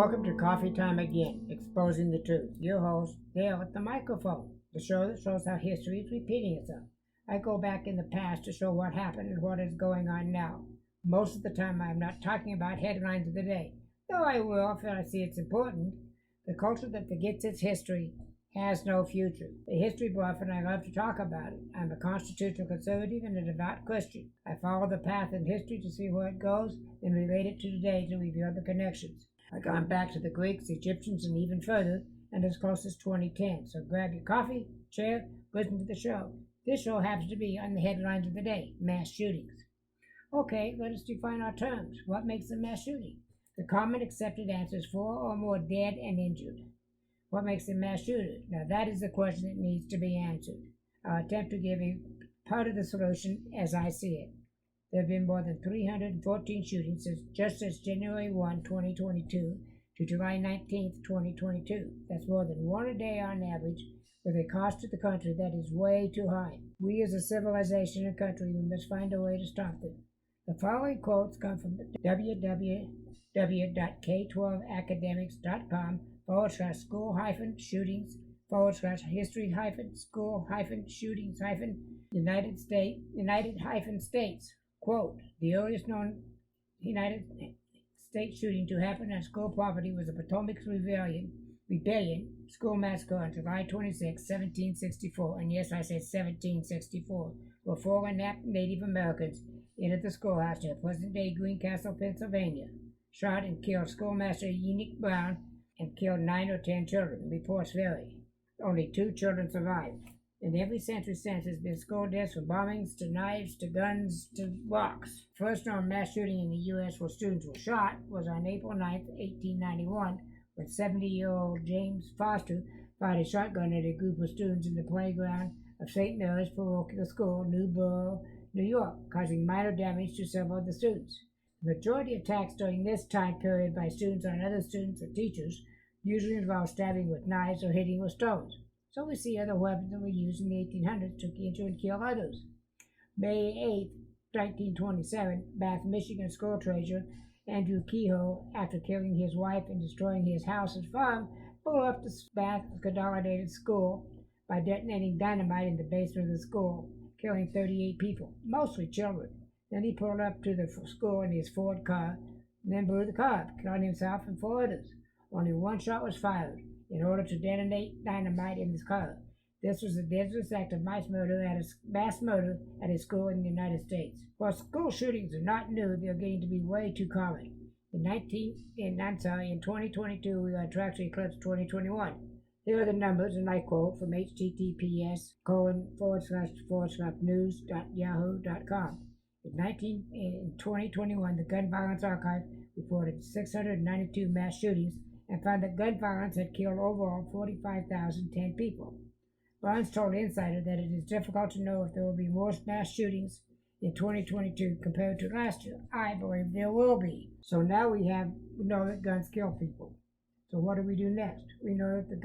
Welcome to Coffee Time Again, Exposing the Truth. Your host, Dale at the microphone, the show that shows how history is repeating itself. I go back in the past to show what happened and what is going on now. Most of the time I am not talking about headlines of the day, though I will if I see it's important. The culture that forgets its history has no future. The history buff, and I love to talk about it. I'm a constitutional conservative and a devout Christian. I follow the path in history to see where it goes, then relate it to today to reveal the connections. I've gone back to the Greeks, Egyptians, and even further, and as close as 2010. So grab your coffee, chair, listen to the show. This show happens to be on the headlines of the day, mass shootings. Okay, let us define our terms. What makes a mass shooting? The common accepted answer is 4 or more dead and injured. What makes a mass shooter? Now that is the question that needs to be answered. I'll attempt to give a part of the solution as I see it. There have been more than 314 shootings since January 1, 2022 to July 19, 2022. That's more than one a day on average, with a cost to the country that is way too high. We as a civilization and country, we must find a way to stop them. The following quotes come from www.k12academics.com/school-shootings-United-States. Quote, the earliest known United States shooting to happen on school property was the Potomac Rebellion school massacre on July 26, 1764. And yes, I said 1764, where 4 Native Americans entered the schoolhouse near present-day Greencastle, Pennsylvania, shot and killed schoolmaster Enoch Brown, and killed 9 or 10 children. Reports vary. Only 2 children survived. In every century since, there's been school deaths from bombings to knives to guns to rocks. First known mass shooting in the U.S. where students were shot was on April 9, 1891, when 70-year-old James Foster fired a shotgun at a group of students in the playground of St. Mary's Parochial School, Newborough, New York, causing minor damage to several of the students. The majority of attacks during this time period by students on other students or teachers usually involve stabbing with knives or hitting with stones. So we see other weapons that were used in the 1800s to injure and kill others. May 8, 1927, Bath, Michigan school treasurer Andrew Kehoe, after killing his wife and destroying his house and farm, blew up the Bath Consolidated School by detonating dynamite in the basement of the school, killing 38 people, mostly children. Then he pulled up to the school in his Ford car, and then blew the car up, killing himself and 4 others. Only 1 shot was fired in order to detonate dynamite in his car. This was the deadliest act of mass murder at a school in the United States. While school shootings are not new, they're getting to be way too common. In 2022, we are track to eclipse 2021. Here are the numbers, and I quote from https://news.yahoo.com. In 2021, the Gun Violence Archive reported 692 mass shootings and found that gun violence had killed overall 45,010 people. Barnes told Insider that it is difficult to know if there will be more mass shootings in 2022 compared to last year. I believe there will be. So now we know that guns kill people. So what do we do next? We know that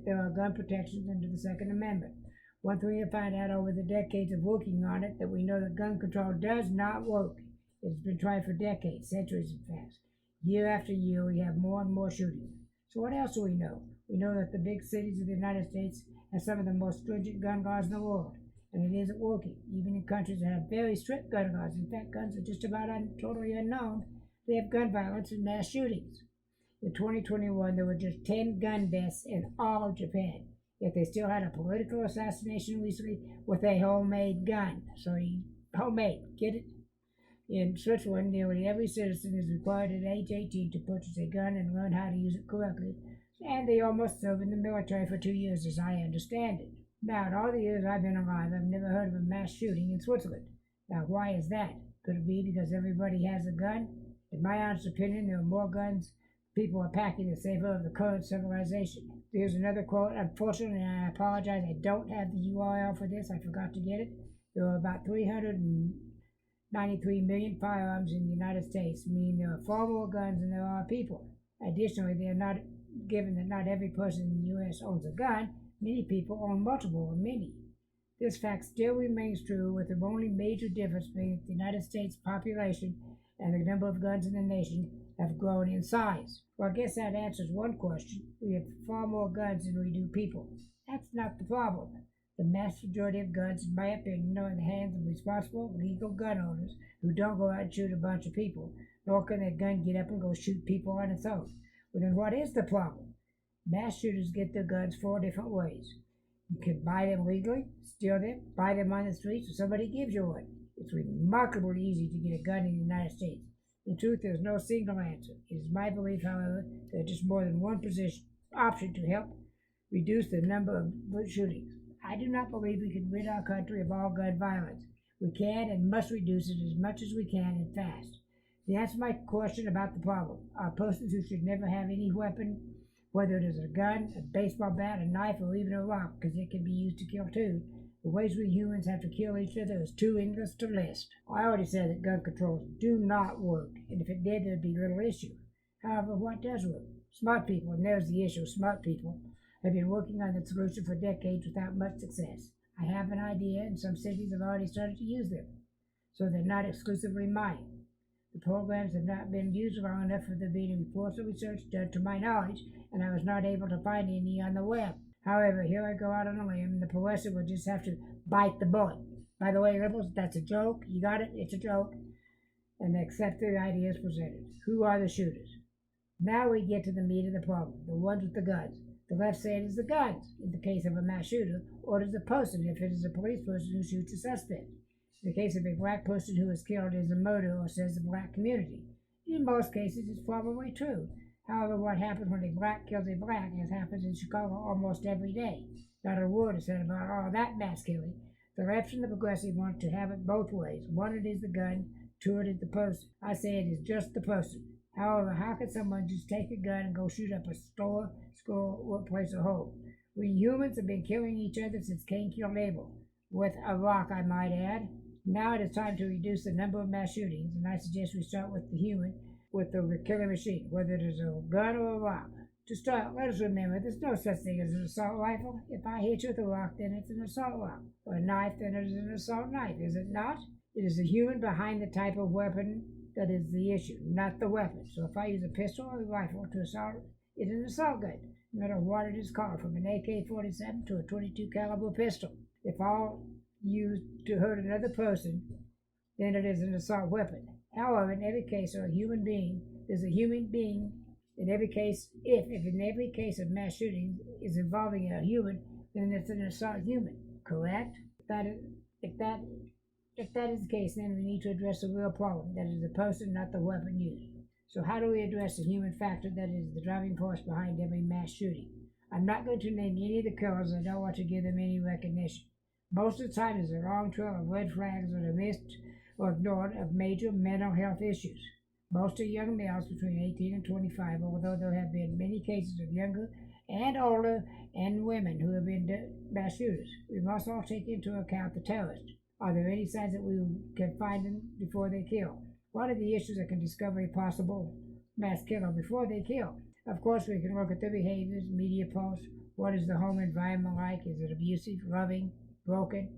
there are gun protections under the Second Amendment. One thing we have found out over the decades of working on it, that we know that gun control does not work. It's been tried for decades, centuries in fact. Year after year, we have more and more shootings. So what else do we know? We know that the big cities of the United States have some of the most stringent gun laws in the world, and it isn't working. Even in countries that have very strict gun laws, in fact, guns are just about totally unknown, they have gun violence and mass shootings. In 2021, there were just 10 gun deaths in all of Japan, yet they still had a political assassination recently with a homemade gun. So homemade, get it? In Switzerland, nearly every citizen is required at age 18 to purchase a gun and learn how to use it correctly, and they almost serve in the military for 2 years, as I understand it. Now, in all the years I've been alive, I've never heard of a mass shooting in Switzerland. Now, why is that? Could it be because everybody has a gun? In my honest opinion, there are more guns people are packing in favor of the current civilization. Here's another quote. Unfortunately, I apologize, I don't have the URL for this. I forgot to get it. There are about 393 million firearms in the United States, meaning there are far more guns than there are people. Additionally, given that not every person in the U.S. owns a gun, many people own multiple or many. This fact still remains true, with the only major difference being the United States population and the number of guns in the nation have grown in size. Well, I guess that answers one question. We have far more guns than we do people. That's not the problem. The vast majority of guns, in my opinion, are in the hands of responsible, legal gun owners who don't go out and shoot a bunch of people, nor can their gun get up and go shoot people on its own. Well, then what is the problem? Mass shooters get their guns 4 different ways. You can buy them legally, steal them, buy them on the streets, or somebody gives you one. It's remarkably easy to get a gun in the United States. In truth, there's no single answer. It is my belief, however, that there's just more than one option to help reduce the number of shootings. I do not believe we can rid our country of all gun violence. We can and must reduce it as much as we can and fast. To answer my question about the problem, are persons who should never have any weapon, whether it is a gun, a baseball bat, a knife, or even a rock, because it can be used to kill too. The ways we humans have to kill each other is too endless to list. I already said that gun controls do not work, and if it did, there'd be little issue. However, what does work? Smart people, and there's the issue, smart people, have been working on the solution for decades without much success. I have an idea, and some cities have already started to use them, so they're not exclusively mine. The programs have not been used long enough for there being reports or research done to my knowledge, and I was not able to find any on the web. However, here I go out on a limb, and the professor will just have to bite the bullet. By the way, liberals, that's a joke. You got it? It's a joke. And accept the ideas presented. Who are the shooters? Now we get to the meat of the problem, the ones with the guns. The left said it's the guns, in the case of a mass shooter, or it is the person if it is a police person who shoots a suspect. In the case of a black person who is killed, it is a murder, or says the black community. In most cases, it's probably true. However, what happens when a black kills a black, as happens in Chicago almost every day? Not a word is said about all that mass killing. The left and the progressive want to have it both ways. One, it is the gun. Two, it is the person. I say it is just the person. However, how can someone just take a gun and go shoot up a store, school, workplace, or home? We humans have been killing each other since Cain killed Abel. With a rock, I might add. Now it is time to reduce the number of mass shootings, and I suggest we start with the human, with the killing machine, whether it is a gun or a rock. To start, let us remember there's no such thing as an assault rifle. If I hit you with a rock, then it's an assault rock. Or a knife, then it is an assault knife, is it not? It is the human behind the type of weapon that is the issue, not the weapon. So if I use a pistol or a rifle to assault, it is an assault gun, no matter what it is called, from an AK-47 to a .22 caliber pistol. If all used to hurt another person, then it is an assault weapon. However, in every case of a human being, there's a human being. In every case, if in every case of mass shooting is involving a human, then it's an assault human. Correct? If that is the case, then we need to address the real problem. That is the person, not the weapon used. So how do we address the human factor that is the driving force behind every mass shooting? I'm not going to name any of the killers. I don't want to give them any recognition. Most of the time, there's a long trail of red flags that are missed or ignored of major mental health issues. Most are young males between 18 and 25, although there have been many cases of younger and older and women who have been mass shooters. We must all take into account the terrorists. Are there any signs that we can find them before they kill? What are the issues that can discover a possible mass killer before they kill? Of course, we can look at their behaviors, media posts. What is the home environment like? Is it abusive, loving, broken?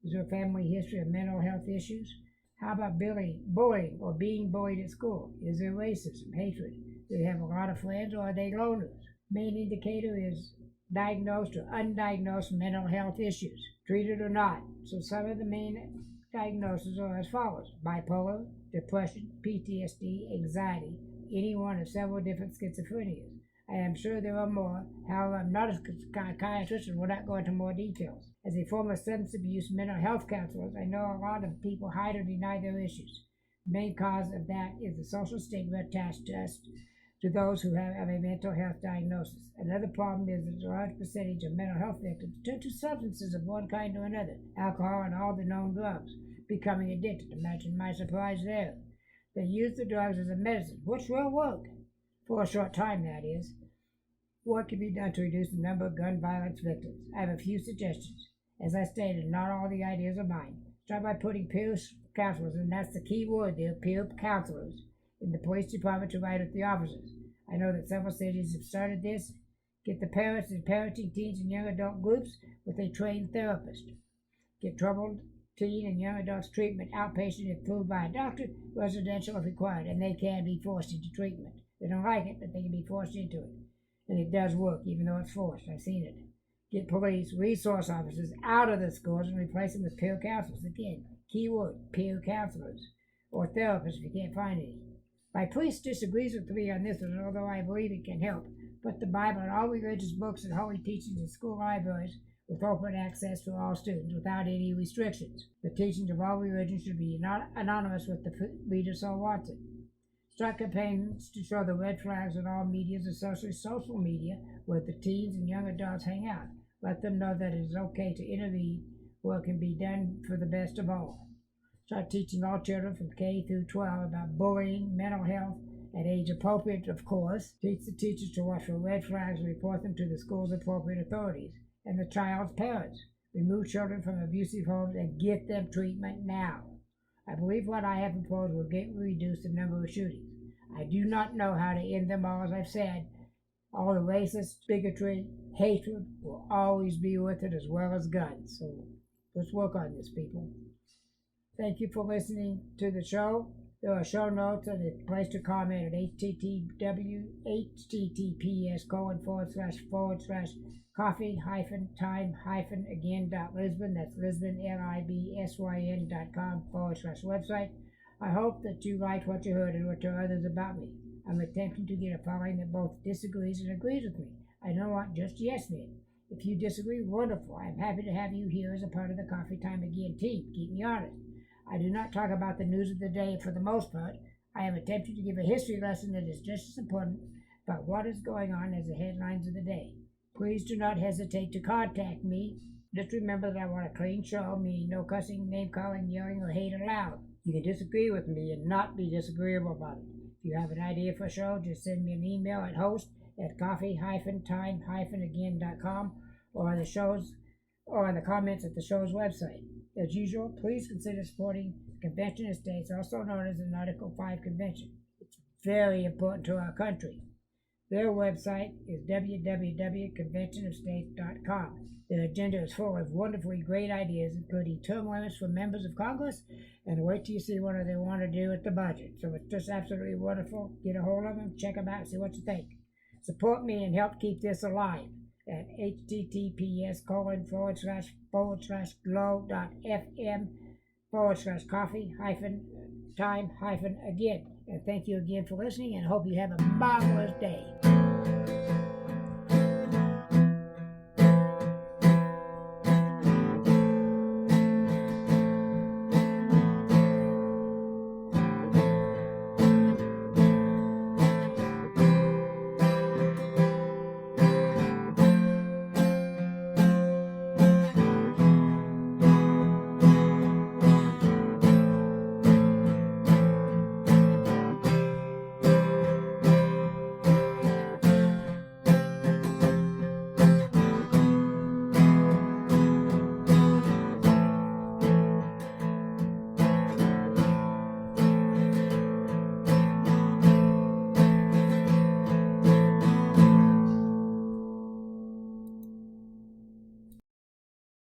Is there a family history of mental health issues? How about bullying or being bullied at school? Is there racism, hatred? Do they have a lot of friends or are they loners? Main indicator is diagnosed or undiagnosed mental health issues, treated or not. So some of the main diagnoses are as follows: bipolar, depression, PTSD, anxiety, any one of several different schizophrenias. I am sure there are more. However, I'm not a psychiatrist and will not go into more details. As a former substance abuse mental health counselor, I know a lot of people hide or deny their issues. The main cause of that is the social stigma attached to those who have a mental health diagnosis. Another problem is that a large percentage of mental health victims turn to substances of one kind or another, alcohol and all the known drugs, becoming addicted. Imagine my surprise there. They use the drugs as a medicine, which will work, for a short time that is. What can be done to reduce the number of gun violence victims? I have a few suggestions. As I stated, not all the ideas are mine. Start by putting peer counselors, and that's the key word there, peer counselors, in the police department to write with the officers. I know that several cities have started this. Get the parents and parenting teens and young adult groups with a trained therapist. Get troubled teen and young adults treatment outpatient if approved by a doctor, residential if required, and they can be forced into treatment. They don't like it, but they can be forced into it. And it does work, even though it's forced. I've seen it. Get police, resource officers out of the schools and replace them with peer counselors. Again, keyword, peer counselors. Or therapists if you can't find any. My priest disagrees with me on this one, although I believe it can help. Put the Bible and all religious books and holy teachings in school libraries with open access to all students without any restrictions. The teachings of all religions should be anonymous with the reader so wants it. Start campaigns to show the red flags in all medias, especially social media, where the teens and young adults hang out. Let them know that it is okay to intervene where it can be done for the best of all. Start teaching all children from K through 12 about bullying, mental health, at age appropriate, of course. Teach the teachers to watch for red flags and report them to the school's appropriate authorities and the child's parents. Remove children from abusive homes and get them treatment now. I believe what I have proposed will greatly reduce the number of shootings. I do not know how to end them all, as I've said. All the racist, bigotry, hatred will always be with it, as well as guns. So let's work on this, people. Thank you for listening to the show. There are show notes and a place to comment at https://coffee-time-again.lisbon. That's Lisbon, LIBSYN.com/website. I hope that you liked what you heard and what tell others about me. I'm attempting to get a following that both disagrees and agrees with me. I don't want just yes men. If you disagree, wonderful. I'm happy to have you here as a part of the Coffee Time Again team. Keep me honest. I do not talk about the news of the day for the most part. I am attempting to give a history lesson that is just as important about what is going on as the headlines of the day. Please do not hesitate to contact me. Just remember that I want a clean show, meaning no cussing, name-calling, yelling, or hate allowed. You can disagree with me and not be disagreeable about it. If you have an idea for a show, just send me an email at host@coffee-time-again.com or on the comments at the show's website. As usual, please consider supporting the Convention of States, also known as an Article 5 Convention. It's very important to our country. Their website is www.conventionofstates.com. Their agenda is full of wonderfully great ideas, including term limits for members of Congress, and wait till you see what they want to do with the budget. So it's just absolutely wonderful. Get a hold of them, check them out, see what you think. Support me and help keep this alive at https://glow.fm/coffee-time-again. And thank you again for listening, and I hope you have a marvelous day.